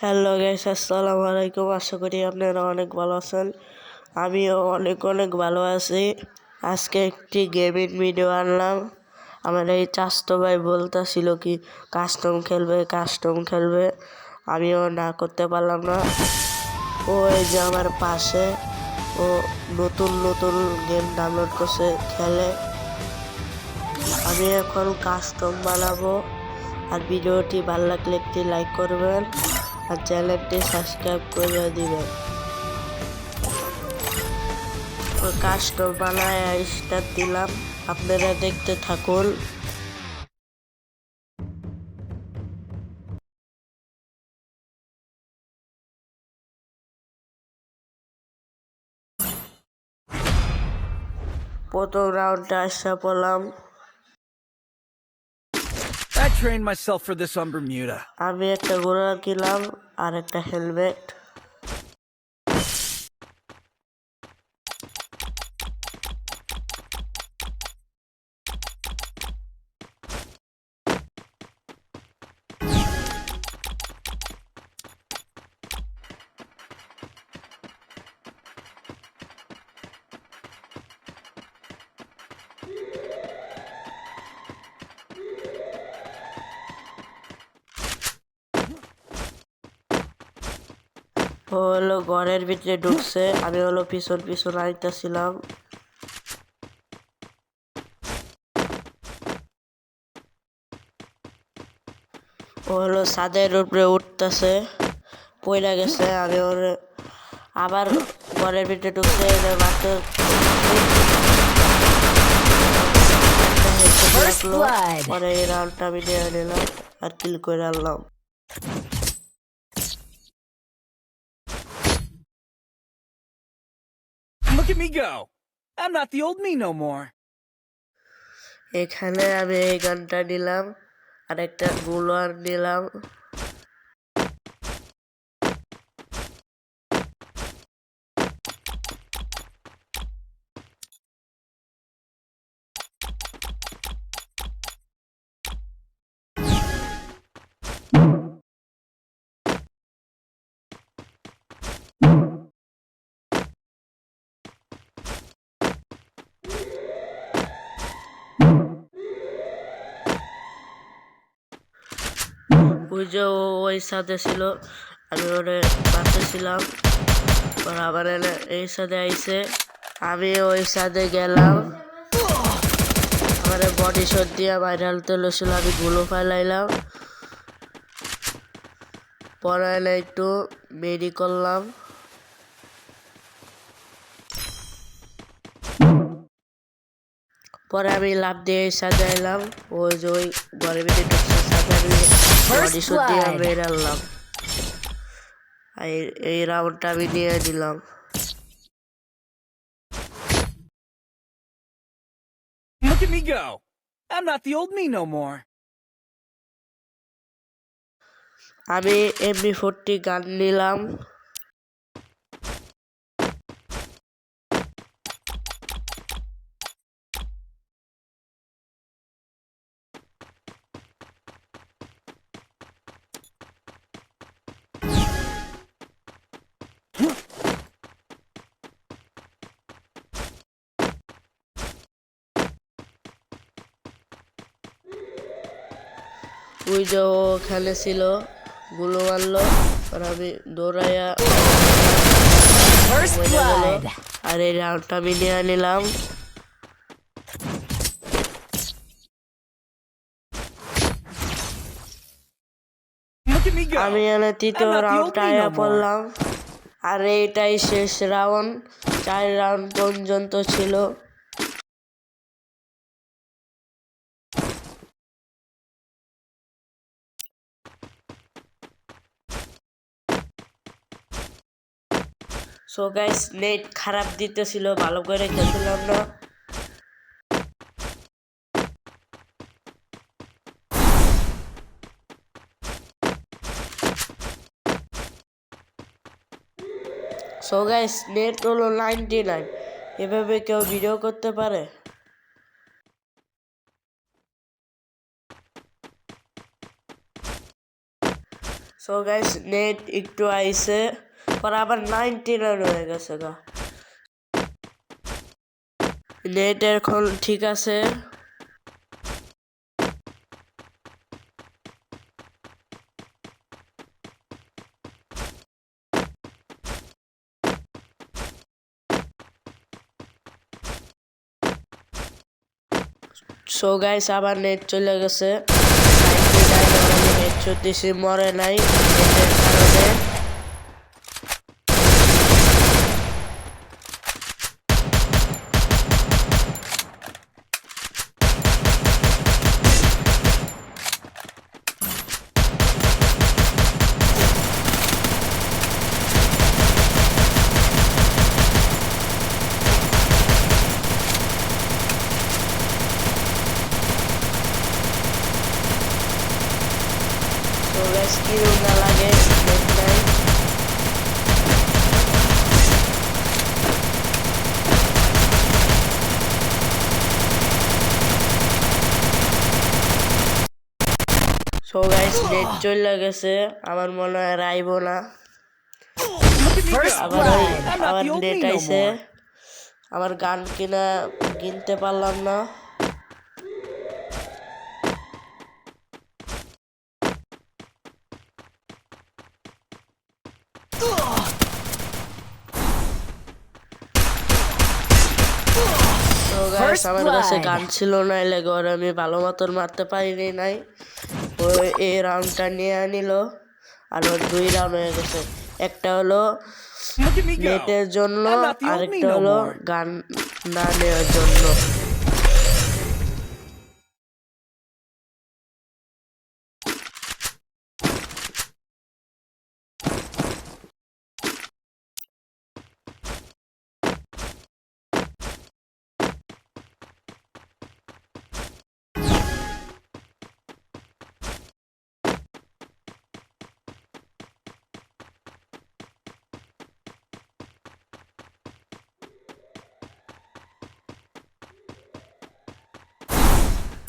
Hello guys, আসসালামু আলাইকুম। আশা করি আপনারা অনেক ভালো আছেন। আমিও অনেক অনেক ভালো আছি। আজকে একটি গেমিং ভিডিও আনলাম। আমার এই চাচতো ভাই বলতেছিল কি কাস্টম খেলবে। আমিও না করতে পারলাম না। ও এই যে আমার পাশে, ও নতুন নতুন গেম ডাউনলোড করছে, খেলে। আমি এখন কাস্টম বানাবো। আর ভিডিওটি ভালো লাগলে একটি লাইক করবেন আর চ্যানেলটি সাবস্ক্রাইব করে দিবেন। কাস্টম বানায় স্টার্ট দিলাম, আপনারা দেখতে থাকুন। প্রথম রাউন্ডে আসা পড়লাম। I trained myself for this on Bermuda. আমি একটা ঘোড়া কিনলাম আর একটা হেলমেট। ও হলো ঘরের ভিতরে ঢুকছে, আমি হলো পিছন পিছন আইতেছিলাম। ও হলো ছাদের উপরে উঠতেছে, পইরা গেছে। আমি ওর আবার ঘরের ভিতরে ঢুকছে, মাত্র পরে এই রাউন্ডটা আমি নিয়ে নিলাম আর কিল করে আনলাম। Look at me go! I'm not the old me no more. এখানে আমি এই গানটা নিলাম আর একটা গুলোয়ার নিলাম। ওই যে ওই সাথে ছিল, আমি ওরে পাশে ছিলাম। আবার এই সাথে আইসে, আমি ওই সাথে গেলাম। আমার বডি শট দিয়ে ভাইরাল তেল ছিল, আমি গুলো ফাইলাইলাম। পরে একটু মেডি করলাম। পরে আমি লাভ দিয়ে সাথে এলাম। ওই যে ওই ঘরের ভিতরে ঢুকছে, সাথে আমি বডি শট দিয়ে মেরে আনলাম। এই রাউন্ডটা আমি নিয়ে নিলাম। Look at me go! I'm not the old me no more. আমি MP40 গান নিলাম। ওই যে ও খেলেছিল, গুলো মারলো আর আমি দৌড়াইয়া আর এই রাউন্ডটা আমি নিয়ে নিলাম। Look at me go! আমি এনে তৃতীয় I'm not the old রাউন্ডটা me আয়া no more. পড়লাম। আর এইটাই শেষ রাউন্ড, 4 রাউন্ড পর্যন্ত ছিল। সো গাইস, নেট খারাপ দিতেছিল, ভালো করে খেলছিলাম না। সো গাইস, নেট হলো 99। এভাবে কেউ ভিডিও করতে পারে? সো গাইস নেট একটু আইছে পর আবার 99 হয়ে গেছে গা। নেট এখন ঠিক আছে। সো গাইস আবার নেট চলে গেছে 99 নেট চলতেছে মরে নাই নেটের কারণে। তো গাইস কি না লাগে নেট নাই। সো গাইস নেট চলে গেছে আমার মনে হয় রাইবো না। First আবার blood. I'm not আবার the নেট only no আইছে more. আমার গান কিনা কিনতে পারলাম না। তো গাইস First আমার কাছে blood. গান ছিল না এলে ঘরে আমি ভালো মতন মারতে পারিনি নাই। ওই এই রাউন্ডটা নিয়ে আনিল আর ওর 2 রাউন্ড হয়ে গেছে। একটা হলো Look at me go. নেটের জন্য I'm not the old me আরেকটা no হলো more. গান না নেওয়ার জন্য।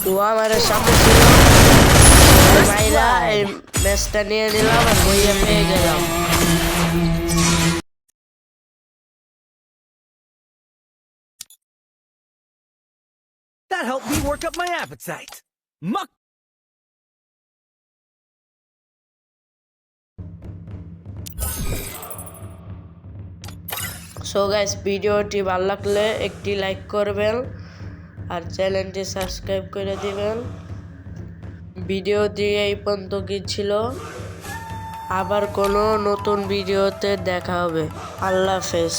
তো আমার সামনে ছিল মাইরা এই ম্যাচটা নিয়ে নিলাম আর বইয়ে পেয়ে গেলাম। That helped me work up my appetite. Muck. So guys ভিডিওটি ভালো লাগলে একটি লাইক করবেন আর চ্যানেলটি সাবস্ক্রাইব করে দিবেন। ভিডিওটি এই পর্যন্ত কি ছিল, আবার কোনো নতুন ভিডিওতে দেখা হবে। আল্লাহ হাফেজ।